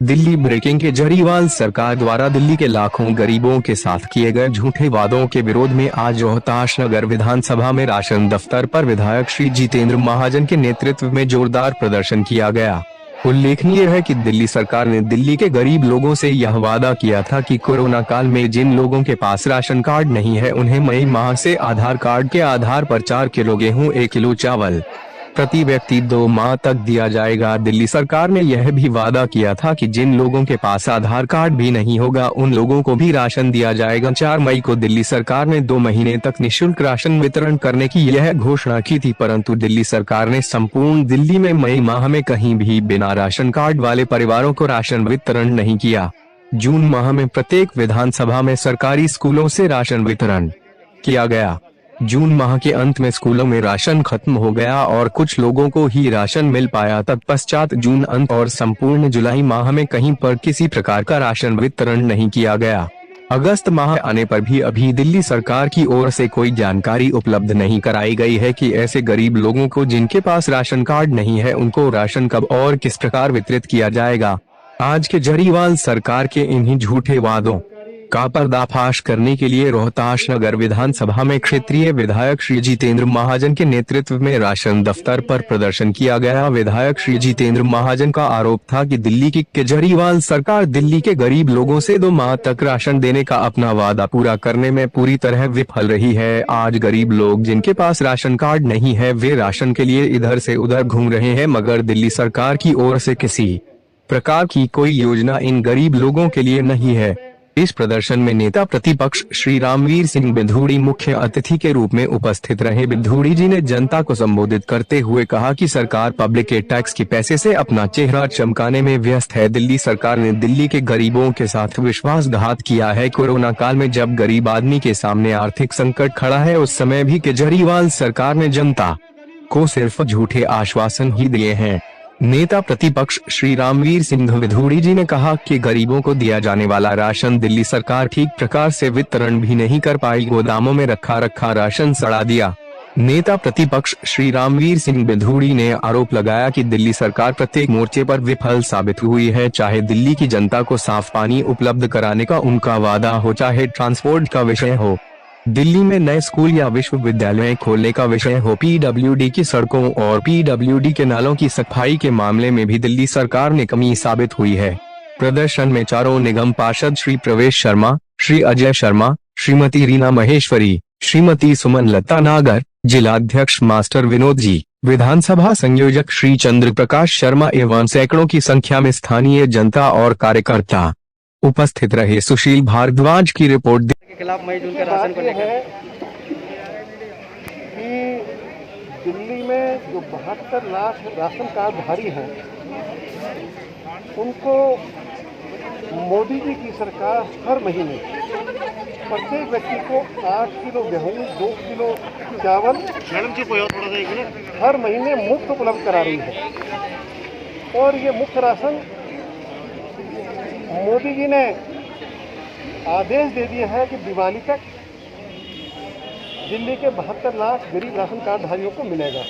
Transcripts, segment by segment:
Delhi breaking. Kejriwal सरकार द्वारा दिल्ली के लाखों गरीबों के साथ किए गए झूठे वादों के विरोध में आज रोहतास नगर विधानसभा में राशन दफ्तर पर विधायक श्री जितेंद्र महाजन के नेतृत्व में जोरदार प्रदर्शन किया गया। उल्लेखनीय है कि दिल्ली सरकार ने दिल्ली के गरीब लोगों से यह वादा किया था कि कोरोना काल में जिन लोगों के पास राशन कार्ड नहीं है उन्हें मई माह से आधार कार्ड के आधार पर 4 किलो गेहूं, 1 किलो चावल प्रति व्यक्ति 2 माह तक दिया जाएगा। दिल्ली सरकार ने यह भी वादा किया था कि जिन लोगों के पास आधार कार्ड भी नहीं होगा उन लोगों को भी राशन दिया जाएगा। 4 मई को दिल्ली सरकार ने 2 महीने तक निःशुल्क राशन वितरण करने की यह घोषणा की थी, परंतु दिल्ली सरकार ने संपूर्ण दिल्ली में मई माह में कहीं भी बिना राशन कार्ड वाले परिवारों को राशन वितरण नहीं किया। जून माह में प्रत्येक विधानसभा में सरकारी स्कूलों से राशन वितरण किया गया। जून माह के अंत में स्कूलों में राशन खत्म हो गया और कुछ लोगों को ही राशन मिल पाया। तत्पश्चात जून अंत और संपूर्ण जुलाई माह में कहीं पर किसी प्रकार का राशन वितरण नहीं किया गया। अगस्त माह आने पर भी अभी दिल्ली सरकार की ओर से कोई जानकारी उपलब्ध नहीं कराई गई है कि ऐसे गरीब लोगों को जिनके पास राशन कार्ड नहीं है उनको राशन कब और किस प्रकार वितरित किया जाएगा। आज केजरीवाल सरकार के इन्हीं झूठे वादों का पर्दाफाश करने के लिए रोहतास नगर विधानसभा में क्षेत्रीय विधायक श्री जितेंद्र महाजन के नेतृत्व में राशन दफ्तर पर प्रदर्शन किया गया। विधायक श्री जितेंद्र महाजन का आरोप था कि दिल्ली की केजरीवाल सरकार दिल्ली के गरीब लोगों से 2 माह तक राशन देने का अपना वादा पूरा करने में पूरी तरह विफल रही है। आज गरीब लोग जिनके पास राशन कार्ड नहीं है वे राशन के लिए इधर से उधर घूम रहे हैं, मगर दिल्ली सरकार की ओर से किसी प्रकार की कोई योजना इन गरीब लोगों के लिए नहीं है। इस प्रदर्शन में नेता प्रतिपक्ष श्री रामवीर सिंह बिधूड़ी मुख्य अतिथि के रूप में उपस्थित रहे। बिधूड़ी जी ने जनता को संबोधित करते हुए कहा कि सरकार पब्लिक के टैक्स के पैसे से अपना चेहरा चमकाने में व्यस्त है। दिल्ली सरकार ने दिल्ली के गरीबों के साथ विश्वासघात किया है। कोरोना काल में जब गरीब आदमी के सामने आर्थिक संकट खड़ा है उस समय भी केजरीवाल सरकार ने जनता को सिर्फ झूठे आश्वासन ही दिए हैं। नेता प्रतिपक्ष श्री रामवीर सिंह बिधूड़ी जी ने कहा कि गरीबों को दिया जाने वाला राशन दिल्ली सरकार ठीक प्रकार से वितरण भी नहीं कर पाई, गोदामों में रखा राशन सड़ा दिया। नेता प्रतिपक्ष श्री रामवीर सिंह बिधूड़ी ने आरोप लगाया कि दिल्ली सरकार प्रत्येक मोर्चे पर विफल साबित हुई है, चाहे दिल्ली की जनता को साफ पानी उपलब्ध कराने का उनका वादा हो, चाहे ट्रांसपोर्ट का विषय हो, दिल्ली में नए स्कूल या विश्वविद्यालय खोलने का विषय हो, पीडब्ल्यूडी की सड़कों और पीडब्ल्यूडी के नालों की सफाई के मामले में भी दिल्ली सरकार ने कमी साबित हुई है। प्रदर्शन में चारों निगम पार्षद श्री प्रवेश शर्मा, श्री अजय शर्मा, श्रीमती रीना महेश्वरी, श्रीमती सुमन लता नागर, जिलाध्यक्ष मास्टर विनोद जी, विधानसभा संयोजक श्री चंद्र प्रकाश शर्मा एवं सैकड़ों की संख्या में स्थानीय जनता और कार्यकर्ता उपस्थित रहे। सुशील भारद्वाज की रिपोर्ट। के खिलाफ मई जून के राशन को लेकर कि दिल्ली में जो 72 लाख राशन कार्डधारी हैं उनको मोदी जी की सरकार हर महीने प्रत्येक व्यक्ति को 8 किलो गेहूं, 2 किलो चावल हर महीने मुफ्त उपलब्ध करा रही है। और ये मुफ्त राशन मोदी जी ने आदेश दे दिया है कि दिवाली तक दिल्ली के 72 लाख गरीब राशन कार्डधारियों को मिलेगा।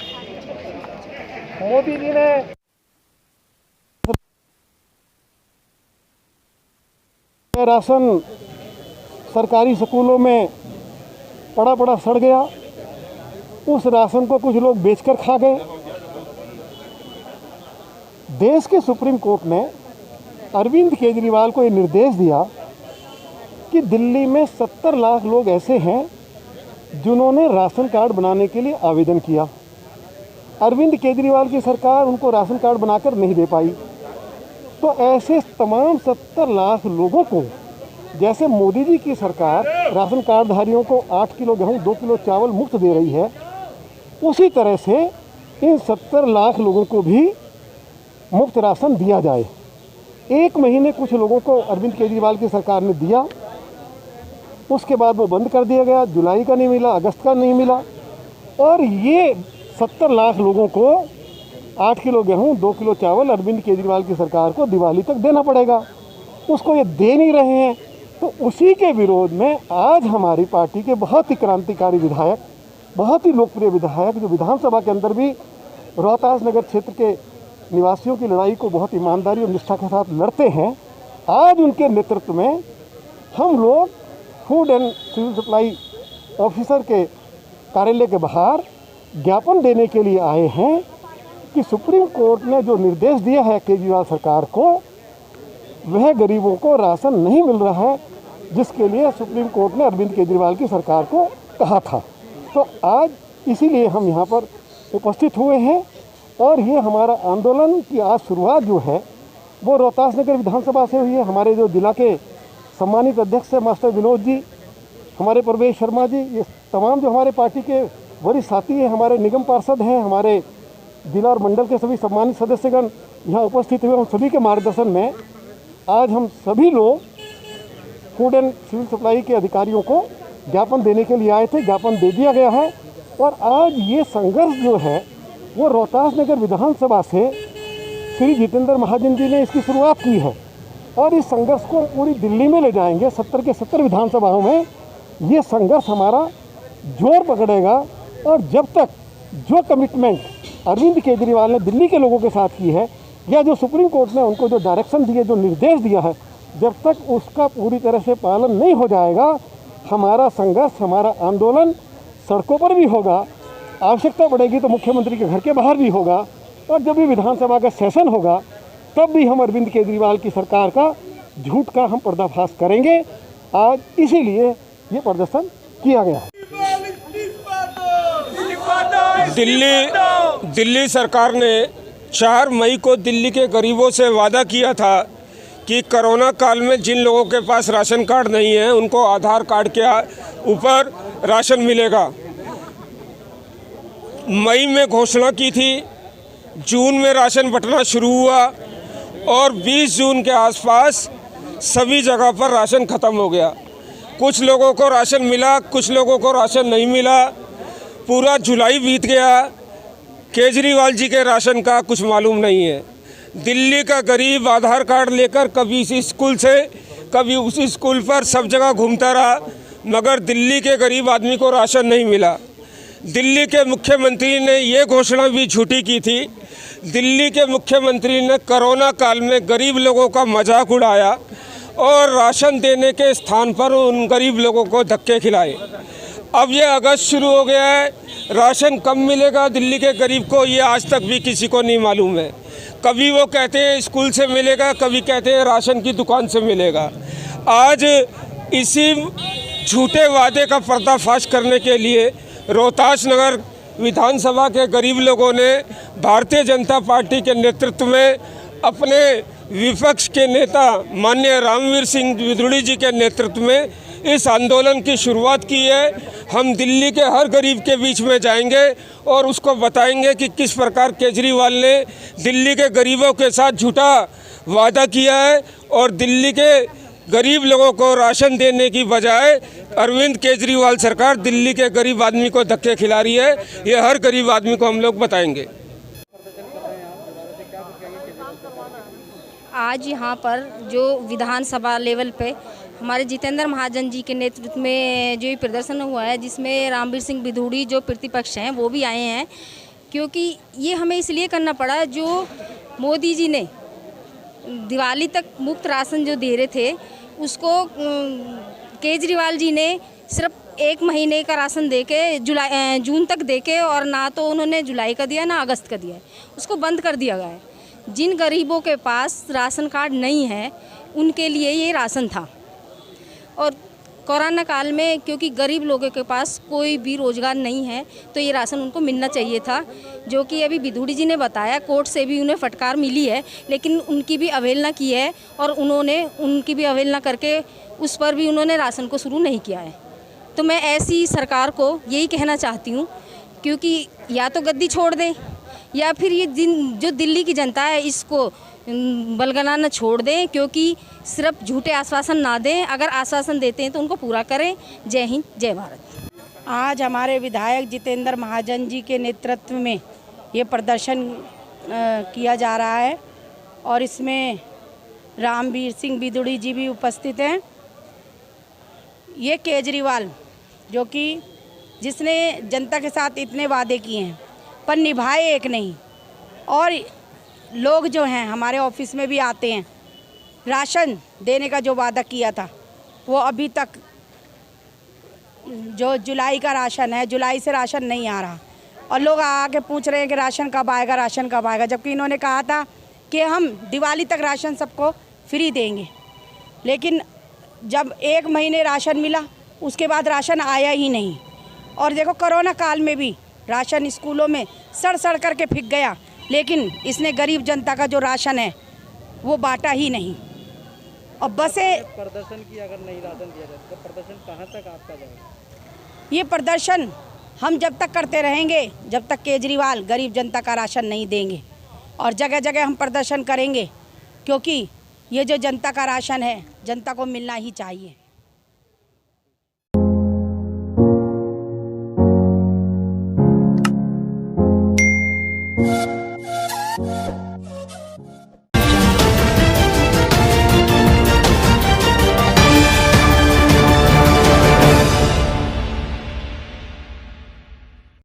मोदी जी ने राशन सरकारी स्कूलों में पड़ा सड़ गया, उस राशन को कुछ लोग बेचकर खा गए। देश के सुप्रीम कोर्ट ने अरविंद केजरीवाल को ये निर्देश दिया कि दिल्ली में 70 लाख लोग ऐसे हैं जिन्होंने राशन कार्ड बनाने के लिए आवेदन किया। अरविंद केजरीवाल की सरकार उनको राशन कार्ड बनाकर नहीं दे पाई। तो ऐसे तमाम 70 लाख लोगों को जैसे मोदी जी की सरकार राशन कार्डधारियों को 8 किलो गेहूं, 2 किलो चावल मुफ्त दे रही है, उसी तरह से इन 70 लाख लोगों को भी मुफ्त राशन दिया जाए। 1 महीने कुछ लोगों को अरविंद केजरीवाल की सरकार ने दिया, उसके बाद वो बंद कर दिया गया। जुलाई का नहीं मिला, अगस्त का नहीं मिला, और ये 70 लाख लोगों को 8 किलो गेहूं, 2 किलो चावल अरविंद केजरीवाल की सरकार को दिवाली तक देना पड़ेगा। उसको ये दे नहीं रहे हैं। तो उसी के विरोध में आज हमारी पार्टी के बहुत ही क्रांतिकारी विधायक, बहुत ही लोकप्रिय विधायक जो विधानसभा के अंदर भी रोहतास नगर क्षेत्र के निवासियों की लड़ाई को बहुत ईमानदारी और निष्ठा के साथ लड़ते हैं, आज उनके नेतृत्व में हम लोग food and civil supply officer के कार्यालय के बाहर ज्ञापन देने के लिए आए हैं कि सुप्रीम कोर्ट ने जो निर्देश दिया है केजरीवाल सरकार को, वह गरीबों को राशन नहीं मिल रहा है, जिसके लिए सुप्रीम कोर्ट ने अरविंद केजरीवाल की सरकार को कहा था। तो आज इसीलिए हम यहाँ पर उपस्थित हुए हैं और ये हमारा आंदोलन की आज शुरुआत जो है वो रोहतास नगर विधानसभा से हुई है। हमारे जो जिला के सम्मानित अध्यक्ष है मास्टर विनोद जी, हमारे प्रवेश शर्मा जी, ये तमाम जो हमारे पार्टी के वरिष्ठ साथी हैं, हमारे निगम पार्षद हैं, हमारे जिला और मंडल के सभी सम्मानित सदस्यगण यहाँ उपस्थित हुए, हम सभी के मार्गदर्शन में आज हम सभी लोग फूड एंड सिविल सप्लाई के अधिकारियों को ज्ञापन देने के लिए आए थे। ज्ञापन दे दिया गया है और आज ये संघर्ष जो है वो रोहतास नगर विधानसभा से श्री जितेंद्र महाजन जी ने इसकी शुरुआत की है और इस संघर्ष को पूरी दिल्ली में ले जाएंगे। 70 के 70 विधानसभाओं में ये संघर्ष हमारा जोर पकड़ेगा और जब तक जो कमिटमेंट अरविंद केजरीवाल ने दिल्ली के लोगों के साथ की है या जो सुप्रीम कोर्ट ने उनको जो डायरेक्शन दिए, जो निर्देश दिया है, जब तक उसका पूरी तरह से पालन नहीं हो जाएगा, हमारा संघर्ष, हमारा आंदोलन सड़कों पर भी होगा, आवश्यकता पड़ेगी तो मुख्यमंत्री के घर के बाहर भी होगा और जब भी विधानसभा का सेशन होगा तब भी हम अरविंद केजरीवाल की सरकार का झूठ का हम पर्दाफाश करेंगे। आज इसीलिए ये प्रदर्शन किया गया है। दिल्ली सरकार ने 4 मई को दिल्ली के गरीबों से वादा किया था कि कोरोना काल में जिन लोगों के पास राशन कार्ड नहीं है उनको आधार कार्ड के ऊपर राशन मिलेगा। मई में घोषणा की थी, जून में राशन बंटना शुरू हुआ और 20 जून के आसपास सभी जगह पर राशन ख़त्म हो गया। कुछ लोगों को राशन मिला, कुछ लोगों को राशन नहीं मिला। पूरा जुलाई बीत गया, केजरीवाल जी के राशन का कुछ मालूम नहीं है। दिल्ली का गरीब आधार कार्ड लेकर कभी इस स्कूल से कभी उस स्कूल पर सब जगह घूमता रहा, मगर दिल्ली के गरीब आदमी को राशन नहीं मिला। दिल्ली के मुख्यमंत्री ने ये घोषणा भी झूठी की थी। दिल्ली के मुख्यमंत्री ने कोरोना काल में गरीब लोगों का मजाक उड़ाया और राशन देने के स्थान पर उन गरीब लोगों को धक्के खिलाए। अब ये अगस्त शुरू हो गया है, राशन कब मिलेगा दिल्ली के गरीब को ये आज तक भी किसी को नहीं मालूम है। कभी वो कहते हैं स्कूल से मिलेगा, कभी कहते हैं राशन की दुकान से मिलेगा। आज इसी झूठे वादे का पर्दाफाश करने के लिए रोहतास नगर विधानसभा के गरीब लोगों ने भारतीय जनता पार्टी के नेतृत्व में अपने विपक्ष के नेता माननीय रामवीर सिंह विदुड़ी जी के नेतृत्व में इस आंदोलन की शुरुआत की है। हम दिल्ली के हर गरीब के बीच में जाएंगे और उसको बताएंगे कि किस प्रकार केजरीवाल ने दिल्ली के गरीबों के साथ झूठा वादा किया है और दिल्ली के गरीब लोगों को राशन देने की बजाय अरविंद केजरीवाल सरकार दिल्ली के गरीब आदमी को धक्के खिला रही है। ये हर गरीब आदमी को हम लोग बताएंगे। आज यहाँ पर जो विधानसभा लेवल पे हमारे जितेंद्र महाजन जी के नेतृत्व में जो ये प्रदर्शन हुआ है, जिसमें रामवीर सिंह विदुड़ी जो प्रतिपक्ष हैं वो भी आए हैं, क्योंकि ये हमें इसलिए करना पड़ा, जो मोदी जी ने दिवाली तक मुफ्त राशन जो दे रहे थे उसको केजरीवाल जी ने सिर्फ 1 महीने का राशन देके जून तक देके, और ना तो उन्होंने जुलाई का दिया ना अगस्त का दिया, उसको बंद कर दिया गया है। जिन गरीबों के पास राशन कार्ड नहीं है उनके लिए ये राशन था। और कोरोना काल में क्योंकि गरीब लोगों के पास कोई भी रोज़गार नहीं है तो ये राशन उनको मिलना चाहिए था, जो कि अभी विदुड़ी जी ने बताया कोर्ट से भी उन्हें फटकार मिली है, लेकिन उनकी भी अवहेलना की है और उन्होंने उनकी भी अवहेलना करके उस पर भी उन्होंने राशन को शुरू नहीं किया है। तो मैं ऐसी सरकार को यही कहना चाहती हूँ, क्योंकि या तो गद्दी छोड़ दें या फिर ये जो दिल्ली की जनता है इसको बलगनाना छोड़ दें, क्योंकि सिर्फ झूठे आश्वासन ना दें, अगर आश्वासन देते हैं तो उनको पूरा करें। जय हिंद, जय भारत। आज हमारे विधायक जितेंद्र महाजन जी के नेतृत्व में ये प्रदर्शन किया जा रहा है और इसमें रामवीर सिंह विदुड़ी जी भी उपस्थित हैं। ये केजरीवाल जो कि जिसने जनता के साथ इतने वादे किए हैं पर निभाए एक नहीं, और लोग जो हैं हमारे ऑफिस में भी आते हैं, राशन देने का जो वादा किया था वो अभी तक, जो जुलाई का राशन है, जुलाई से राशन नहीं आ रहा और लोग आके पूछ रहे हैं कि राशन कब आएगा, राशन कब आएगा, जबकि इन्होंने कहा था कि हम दिवाली तक राशन सबको फ्री देंगे। लेकिन जब 1 महीने राशन मिला उसके बाद राशन आया ही नहीं। और देखो कोरोना काल में भी राशन स्कूलों में सड़ सड़ करके फेंक गया, लेकिन इसने गरीब जनता का जो राशन है वो बांटा ही नहीं। और बसें, प्रदर्शन की अगर नहीं राशन दिया जाए तो प्रदर्शन कहाँ तक आपका जाएगा? ये प्रदर्शन हम जब तक करते रहेंगे जब तक केजरीवाल गरीब जनता का राशन नहीं देंगे, और जगह जगह हम प्रदर्शन करेंगे, क्योंकि ये जो जनता का राशन है जनता को मिलना ही चाहिए।